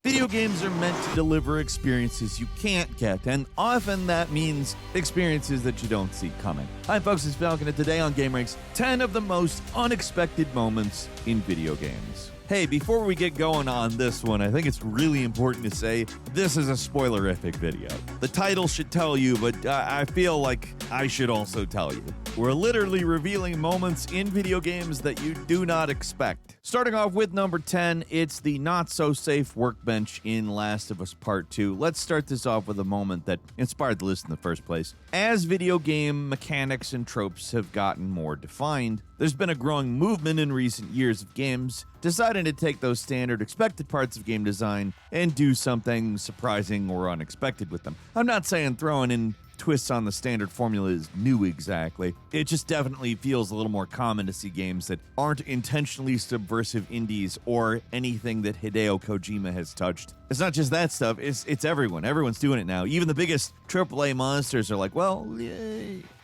Video games are meant to deliver experiences you can't get, and often that means experiences that you don't see coming. Hi folks, it's Falcon, and today on gameranx, 10 of the most unexpected moments in video games. Hey, before we get going on this one, I think it's really important to say this is a spoilerific video. The title should tell you, but I feel like I should also tell you. We're literally revealing moments in video games that you do not expect. Starting off with number 10, it's the not-so-safe workbench in Last of Us Part 2. Let's start this off with a moment that inspired the list in the first place. As video game mechanics and tropes have gotten more defined, there's been a growing movement in recent years of games deciding to take those standard expected parts of game design and do something surprising or unexpected with them. I'm not saying throwing in twists on the standard formula is new exactly. It just definitely feels a little more common to see games that aren't intentionally subversive indies or anything that Hideo Kojima has touched. It's not just that stuff, it's everyone. Everyone's doing it now. Even the biggest AAA monsters are like, well,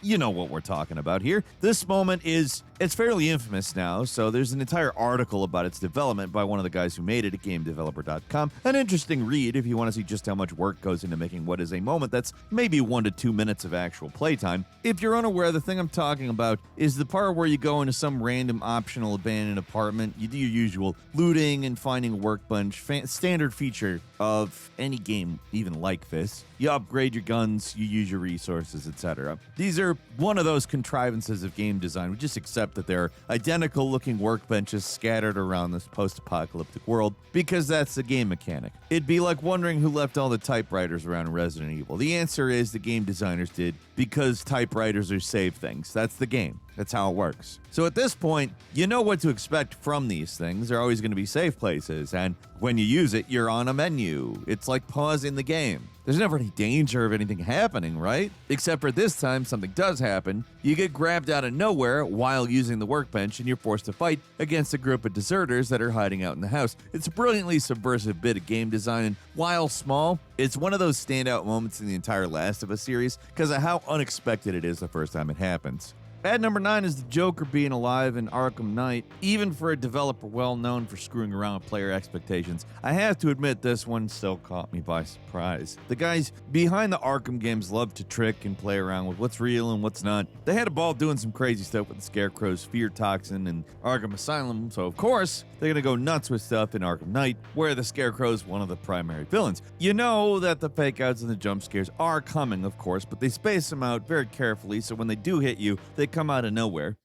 you know what we're talking about here. This moment it's fairly infamous now, so there's an entire article about its development by one of the guys who made it at GameDeveloper.com. An interesting read if you want to see just how much work goes into making what is a moment that's maybe 1 to 2 minutes of actual playtime. If you're unaware, the thing I'm talking about is the part where you go into some random optional abandoned apartment, you do your usual looting and finding a workbench, standard feature of any game even like this. You upgrade your guns, you use your resources, etc. These are one of those contrivances of game design. We just accept that there are identical looking workbenches scattered around this post-apocalyptic world because that's the game mechanic. It'd be like wondering who left all the typewriters around Resident Evil. The answer is the game designers did, because typewriters are save things. That's the game. That's how it works. So at this point, you know what to expect from these things. They're always going to be safe places, and when you use it, you're on a menu. It's like pausing the game. There's never any danger of anything happening, right? Except for this time, something does happen. You get grabbed out of nowhere while using the workbench, and you're forced to fight against a group of deserters that are hiding out in the house. It's a brilliantly subversive bit of game design, and while small, it's one of those standout moments in the entire Last of Us series because of how unexpected it is the first time it happens. At number 9 is the Joker being alive in Arkham Knight. Even for a developer well known for screwing around with player expectations, I have to admit this one still caught me by surprise. The guys behind the Arkham games love to trick and play around with what's real and what's not. They had a ball doing some crazy stuff with the Scarecrow's fear toxin and Arkham Asylum, so of course they're gonna go nuts with stuff in Arkham Knight, where the Scarecrow's one of the primary villains. You know that the fake outs and the jump scares are coming, of course, but they space them out very carefully, so when they do hit you, they come out of nowhere.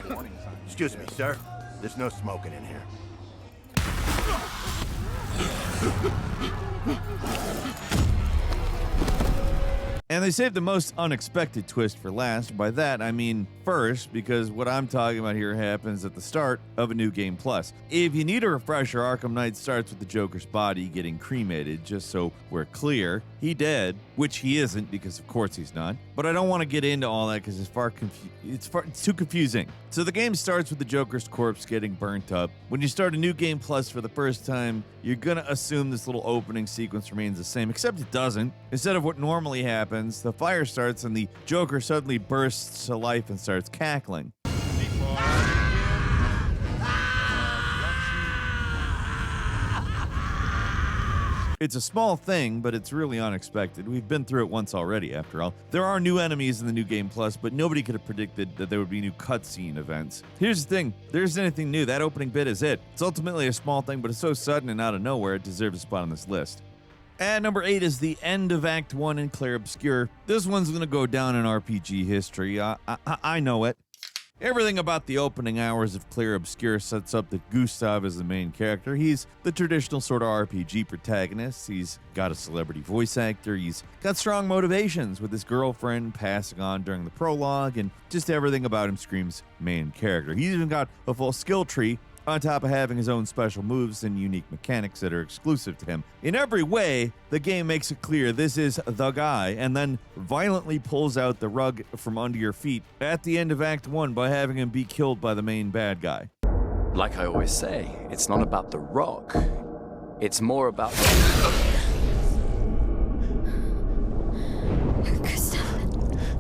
Excuse me, sir. There's no smoking in here. And they saved the most unexpected twist for last. By that, I mean first, because what I'm talking about here happens at the start of a new game plus. If you need a refresher, Arkham Knight starts with the Joker's body getting cremated, just so we're clear. He dead, which he isn't, because of course he's not. But I don't want to get into all that because it's too confusing. So the game starts with the Joker's corpse getting burnt up. When you start a new game plus for the first time, you're gonna assume this little opening sequence remains the same, except it doesn't. Instead of what normally happens, the fire starts and the Joker suddenly bursts to life and starts cackling. It's a small thing, but it's really unexpected. We've been through it once already, after all. There are new enemies in the new game plus, but nobody could have predicted that there would be new cutscene events. Here's the thing, there isn't anything new. That opening bit is it. It's ultimately a small thing, but it's so sudden and out of nowhere, it deserves a spot on this list. At number 8 is the end of Act 1 in Clair Obscur. This one's gonna go down in RPG history. I know it. Everything about the opening hours of Clair Obscur sets up that Gustav is the main character. He's the traditional sort of RPG protagonist. He's got a celebrity voice actor. He's got strong motivations with his girlfriend passing on during the prologue, and just everything about him screams main character. He's even got a full skill tree on top of having his own special moves and unique mechanics that are exclusive to him. In every way, the game makes it clear this is the guy, and then violently pulls out the rug from under your feet at the end of Act 1 by having him be killed by the main bad guy. Like I always say, it's not about the rock. It's more about... Gustav.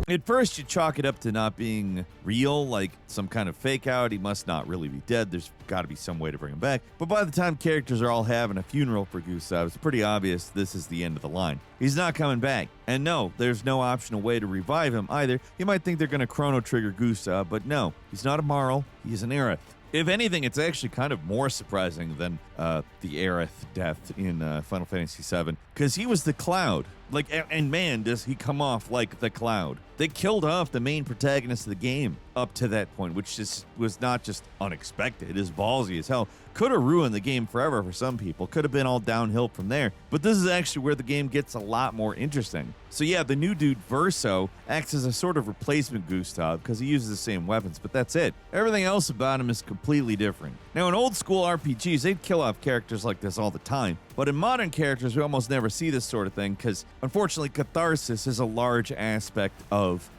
At first, you chalk it up to not being real, like some kind of fake out. He must not really be dead. There's got to be some way to bring him back. But by the time characters are all having a funeral for Gustav, it's pretty obvious this is the end of the line. He's not coming back. And no, there's no optional way to revive him either. You might think they're going to chrono trigger Gustav, but no, he's not a Marl. He's an Aerith. If anything, it's actually kind of more surprising than the Aerith death in Final Fantasy VII, because he was the Cloud. Like, and man, does he come off like the Cloud. They killed off the main protagonist of the game up to that point, which just was not just unexpected. It is ballsy as hell. Could have ruined the game forever for some people. Could have been all downhill from there. But this is actually where the game gets a lot more interesting. So yeah, the new dude, Verso, acts as a sort of replacement Gustav because he uses the same weapons, but that's it. Everything else about him is completely different. Now, in old school RPGs, they'd kill off characters like this all the time. But in modern characters, we almost never see this sort of thing because, unfortunately, catharsis is a large aspect of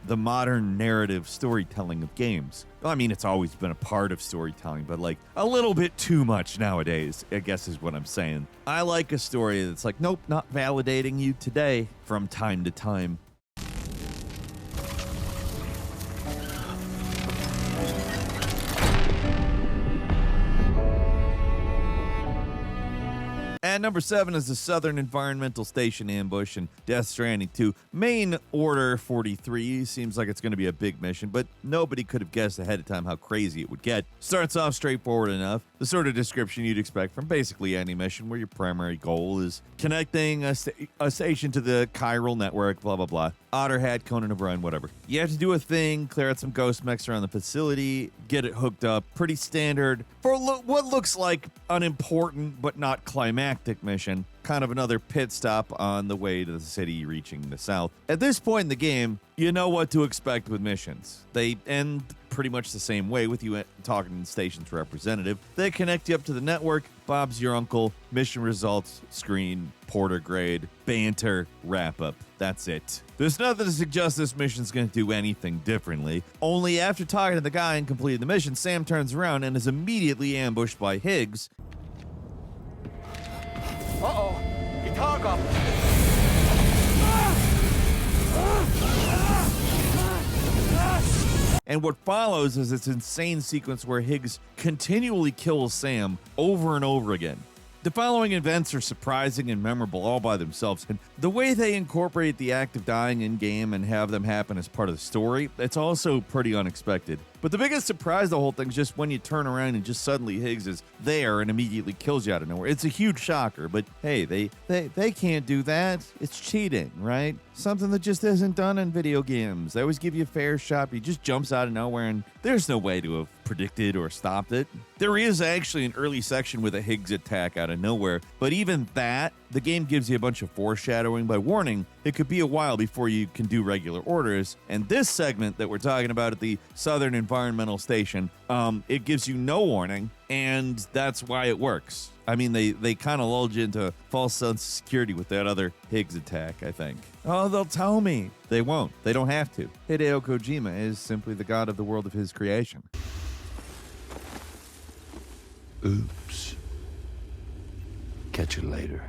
the modern narrative storytelling of games. Well, I mean, it's always been a part of storytelling, but like a little bit too much nowadays, I guess is what I'm saying. I like a story that's like, nope, not validating you today from time to time. And number 7 is the Southern Environmental Station ambush in Death Stranding 2. Main Order 43 seems like it's going to be a big mission, but nobody could have guessed ahead of time how crazy it would get. Starts off straightforward enough, the sort of description you'd expect from basically any mission where your primary goal is connecting a station to the chiral network, blah, blah, blah. Otter Hat, Conan O'Brien, whatever. You have to do a thing, clear out some ghost mechs around the facility, get it hooked up. Pretty standard for what looks like an important but not climactic mission. Kind of another pit stop on the way to the city reaching the south. At this point in the game, you know what to expect with missions. They end pretty much the same way with you talking to the station's representative. They connect you up to the network. Bob's your uncle. Mission results, screen, porter grade, banter, wrap up. That's it. There's nothing to suggest this mission's going to do anything differently. Only after talking to the guy and completing the mission, Sam turns around and is immediately ambushed by Higgs. Uh-oh, guitar up. And what follows is this insane sequence where Higgs continually kills Sam over and over again. The following events are surprising and memorable all by themselves, and the way they incorporate the act of dying in-game and have them happen as part of the story, it's also pretty unexpected. But the biggest surprise of the whole thing is just when you turn around and just suddenly Higgs is there and immediately kills you out of nowhere. It's a huge shocker, but hey, they can't do that. It's cheating, right? Something that just isn't done in video games. They always give you a fair shot, but he just jumps out of nowhere and there's no way to have predicted or stopped it. There is actually an early section with a Higgs attack out of nowhere, but even that, the game gives you a bunch of foreshadowing by warning it could be a while before you can do regular orders. And this segment that we're talking about at the Southern Environmental Station, it gives you no warning, and that's why it works. I mean, they kind of lulled you into a false sense of security with that other Higgs attack, I think. Oh, they'll tell me. They won't. They don't have to. Hideo Kojima is simply the god of the world of his creation. Oops. Catch you later.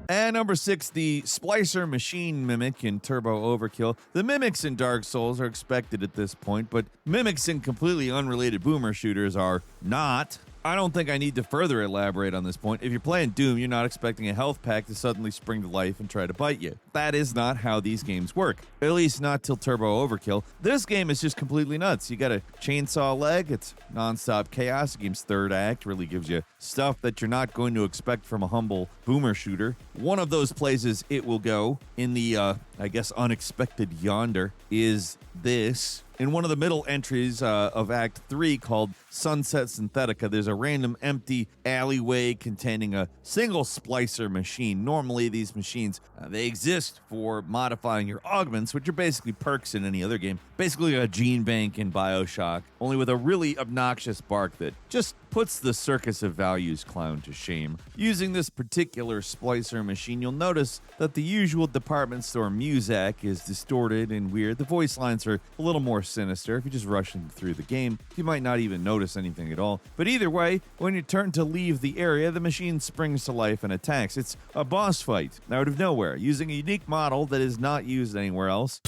And number 6, the Splicer Machine Mimic in Turbo Overkill. The mimics in Dark Souls are expected at this point, but mimics in completely unrelated boomer shooters are not. I don't think I need to further elaborate on this point. If you're playing Doom, you're not expecting a health pack to suddenly spring to life and try to bite you. That is not how these games work. At least not till Turbo Overkill. This game is just completely nuts. You got a chainsaw leg, it's non-stop chaos. The game's third act really gives you stuff that you're not going to expect from a humble boomer shooter. One of those places it will go in the, I guess, unexpected yonder is this. In one of the middle entries of Act 3 called Sunset Synthetica, there's a random empty alleyway containing a single splicer machine. Normally, these machines, they exist for modifying your augments, which are basically perks in any other game. Basically a gene bank in BioShock, only with a really obnoxious bark that just puts the circus of values clown to shame. Using this particular splicer machine, you'll notice that the usual department store muzak is distorted and weird. The voice lines are a little more sinister. If you're just rushing through the game, you might not even notice anything at all. But either way, when you turn to leave the area, the machine springs to life and attacks. It's a boss fight out of nowhere, using a unique model that is not used anywhere else.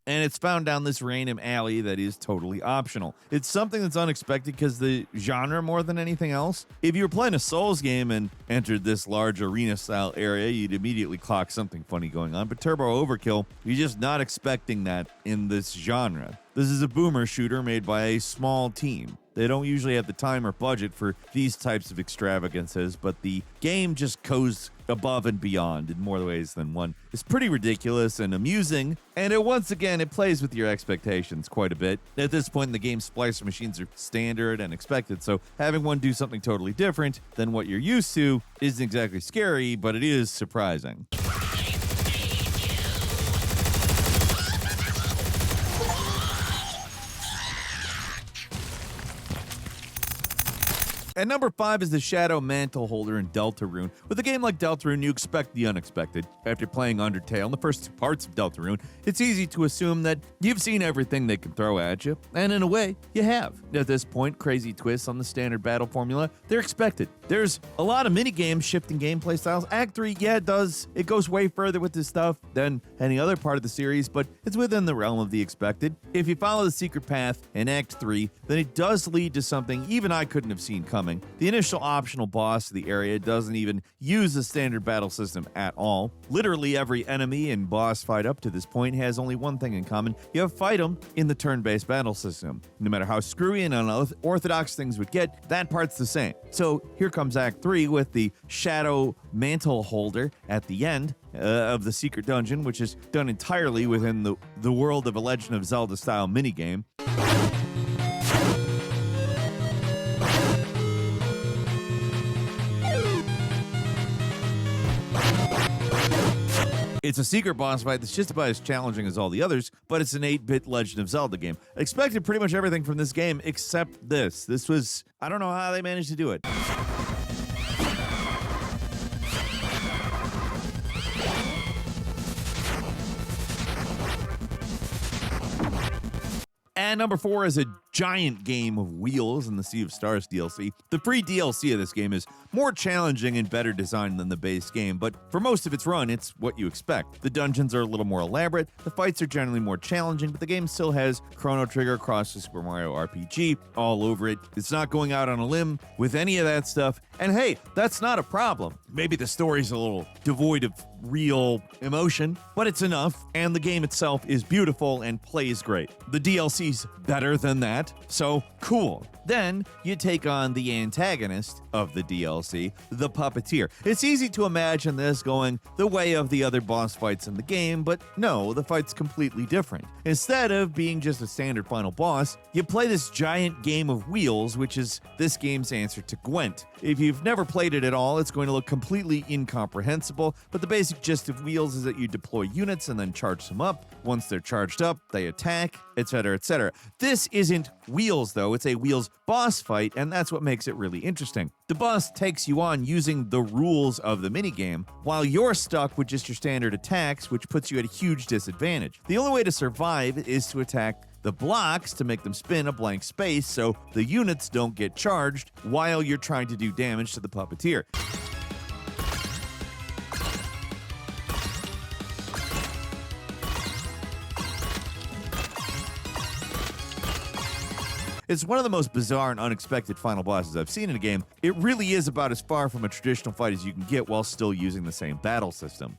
And it's found down this random alley that is totally optional. It's something that's unexpected because the genre more than anything else. If you were playing a Souls game and entered this large arena-style area, you'd immediately clock something funny going on. But Turbo Overkill, you're just not expecting that in this genre. This is a boomer shooter made by a small team. They don't usually have the time or budget for these types of extravagances, but the game just goes above and beyond in more ways than one. It's pretty ridiculous and amusing, and once again, it plays with your expectations quite a bit. At this point in the game, splicer machines are standard and expected, so having one do something totally different than what you're used to isn't exactly scary, but it is surprising. At number 5 is the Shadow Mantle Holder in Deltarune. With a game like Deltarune, you expect the unexpected. After playing Undertale and the first 2 parts of Deltarune, it's easy to assume that you've seen everything they can throw at you, and in a way, you have. At this point, crazy twists on the standard battle formula, they're expected. There's a lot of minigames shifting gameplay styles. Act 3, yeah, it does. It goes way further with this stuff than any other part of the series, but it's within the realm of the expected. If you follow the secret path in Act 3, then it does lead to something even I couldn't have seen coming. The initial optional boss of the area doesn't even use the standard battle system at all. Literally every enemy and boss fight up to this point has only one thing in common. You have to fight them in the turn-based battle system. No matter how screwy and unorthodox things would get, that part's the same. So here comes Act 3 with the Shadow Mantle Holder at the end of the secret dungeon, which is done entirely within the world of a Legend of Zelda-style minigame. It's a secret boss fight that's just about as challenging as all the others, but it's an 8-bit Legend of Zelda game. I expected pretty much everything from this game except this. This was, I don't know how they managed to do it. And number 4 is a giant game of wheels in the Sea of Stars DLC. The free DLC of this game is more challenging and better designed than the base game, but for most of its run, it's what you expect. The dungeons are a little more elaborate, the fights are generally more challenging, but the game still has Chrono Trigger across the Super Mario RPG all over it. It's not going out on a limb with any of that stuff, and hey, that's not a problem. Maybe the story's a little devoid of real emotion, but it's enough, and the game itself is beautiful and plays great. The DLC's better than that, so cool. Then you take on the antagonist of the DLC, the Puppeteer. It's easy to imagine this going the way of the other boss fights in the game, but no, the fight's completely different. Instead of being just a standard final boss, you play this giant game of wheels, which is this game's answer to Gwent. If you've never played it at all, it's going to look completely incomprehensible, but the basic gist of wheels is that you deploy units and then charge them up. Once they're charged up, they attack, etc., etc. This isn't Wheels, though. It's a Wheels boss fight, and that's what makes it really interesting. The boss takes you on using the rules of the minigame, while you're stuck with just your standard attacks, which puts you at a huge disadvantage. The only way to survive is to attack the blocks to make them spin a blank space so the units don't get charged while you're trying to do damage to the Puppeteer. It's one of the most bizarre and unexpected final bosses I've seen in a game. It really is about as far from a traditional fight as you can get while still using the same battle system.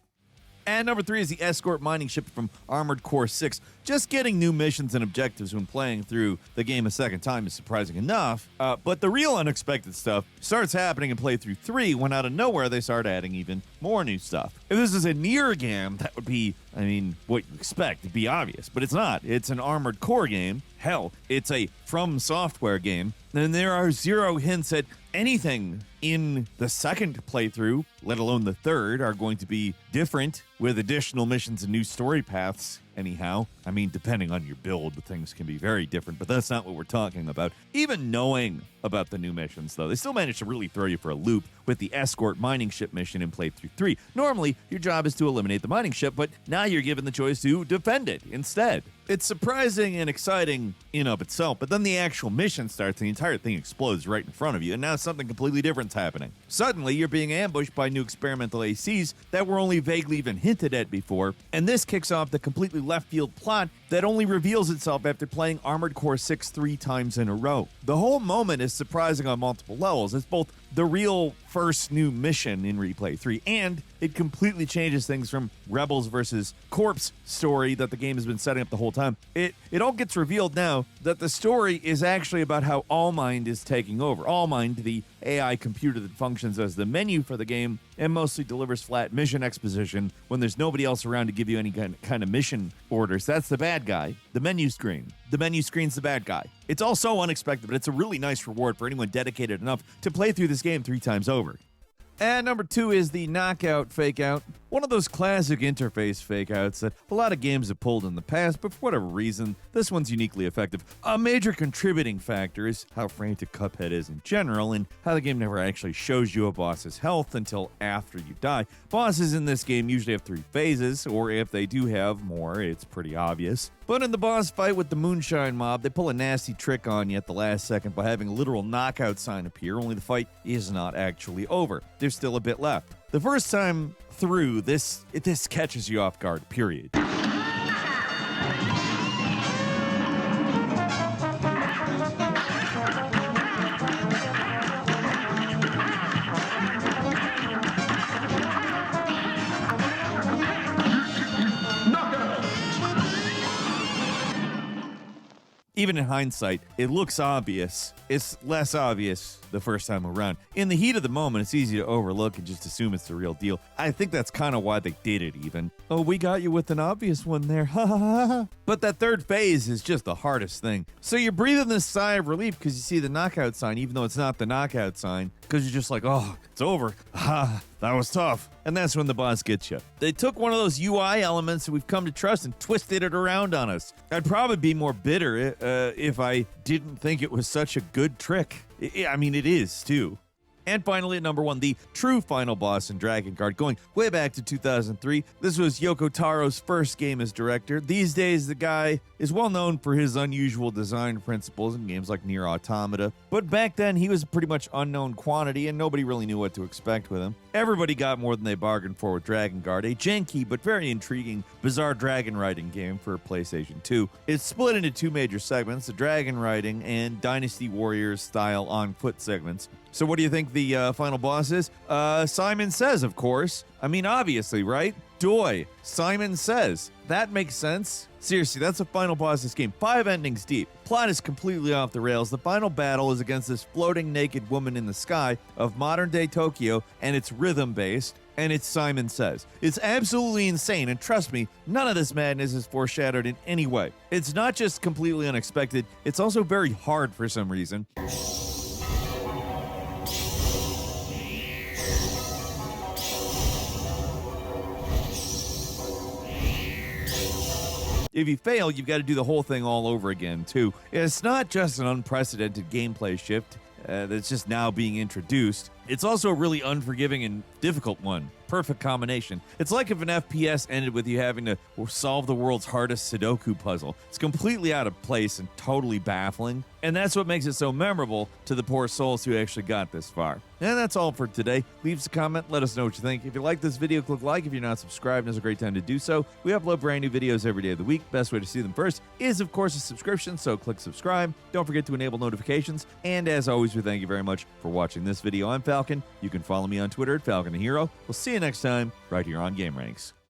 And number 3 is the escort mining ship from Armored Core 6. Just getting new missions and objectives when playing through the game a second time is surprising enough, but the real unexpected stuff starts happening in playthrough 3 when out of nowhere they start adding even more new stuff. If this is a Nier game, that would be, what you expect. It'd be obvious, but it's not. It's an Armored Core game. Hell, it's a From Software game, and there are zero hints at anything in the second playthrough let alone the third, are going to be different with additional missions and new story paths. Anyhow, I mean, depending on your build, things can be very different, but that's not what we're talking about. Even knowing about the new missions, though, they still manage to really throw you for a loop with the escort mining ship mission in playthrough 3. Normally, your job is to eliminate the mining ship, but now you're given the choice to defend it instead. It's surprising and exciting in of itself, but then the actual mission starts and the entire thing explodes right in front of you, and now something completely different's happening. Suddenly, you're being ambushed by new experimental ACs that were only vaguely even hinted at before, and this kicks off the completely left field plot that only reveals itself after playing Armored Core 6 3 times in a row. The whole moment is surprising on multiple levels. It's both the real first new mission in Replay 3, and it completely changes things from Rebels versus Corpse story that the game has been setting up the whole time. It all gets revealed now that the story is actually about how Allmind is taking over. Allmind, the AI computer that functions as the menu for the game and mostly delivers flat mission exposition when there's nobody else around to give you any kind of mission orders. That's the bad guy. The menu screen. The menu screen's the bad guy. It's all so unexpected, but it's a really nice reward for anyone dedicated enough to play through this game 3 times over. And number 2 is the knockout fake-out. One of those classic interface fake-outs that a lot of games have pulled in the past, but for whatever reason, this one's uniquely effective. A major contributing factor is how frantic Cuphead is in general, and how the game never actually shows you a boss's health until after you die. Bosses in this game usually have 3 phases, or if they do have more, it's pretty obvious. But in the boss fight with the Moonshine Mob, they pull a nasty trick on you at the last second by having a literal knockout sign appear, only the fight is not actually over. There's still a bit left. The first time through, this catches you off guard, period. Even in hindsight, it looks obvious. It's less obvious the first time around. In the heat of the moment, it's easy to overlook and just assume it's the real deal. I think that's kind of why they did it even. Oh, we got you with an obvious one there. Ha ha ha ha. But that third phase is just the hardest thing. So you're breathing this sigh of relief because you see the knockout sign, even though it's not the knockout sign, because you're just like, oh, it's over. Ha, that was tough. And that's when the boss gets you. They took one of those UI elements that we've come to trust and twisted it around on us. I'd probably be more bitter if I didn't think it was such a good trick. I mean, it is, too. And finally, at number 1, the true final boss in Drakengard, going way back to 2003. This was Yoko Taro's first game as director. These days, the guy is well known for his unusual design principles in games like Nier Automata. But back then, he was a pretty much unknown quantity, and nobody really knew what to expect with him. Everybody got more than they bargained for with Drakengard, a janky but very intriguing, bizarre dragon riding game for PlayStation 2. It's split into 2 major segments, the dragon riding and Dynasty Warriors style on-foot segments. So what do you think the final boss is? Simon Says, of course. I mean, obviously, right? Doi. Simon Says. That makes sense. Seriously, that's the final boss of this game. 5 endings deep. Plot is completely off the rails. The final battle is against this floating naked woman in the sky of modern-day Tokyo, and it's rhythm-based, and it's Simon Says. It's absolutely insane, and trust me, none of this madness is foreshadowed in any way. It's not just completely unexpected, it's also very hard for some reason. If you fail, you've got to do the whole thing all over again, too. It's not just an unprecedented gameplay shift that's just now being introduced. It's also a really unforgiving and difficult one. Perfect combination. It's like if an FPS ended with you having to solve the world's hardest Sudoku puzzle. It's completely out of place and totally baffling. And that's what makes it so memorable to the poor souls who actually got this far. And that's all for today. Leave us a comment. Let us know what you think. If you like this video, click like. If you're not subscribed, now's a great time to do so. We upload brand new videos every day of the week. Best way to see them first is, of course, a subscription, so click subscribe. Don't forget to enable notifications. And as always, we thank you very much for watching this video. I'm Falcon. You can follow me on Twitter at Falcon the Hero. We'll see you next time right here on gameranx.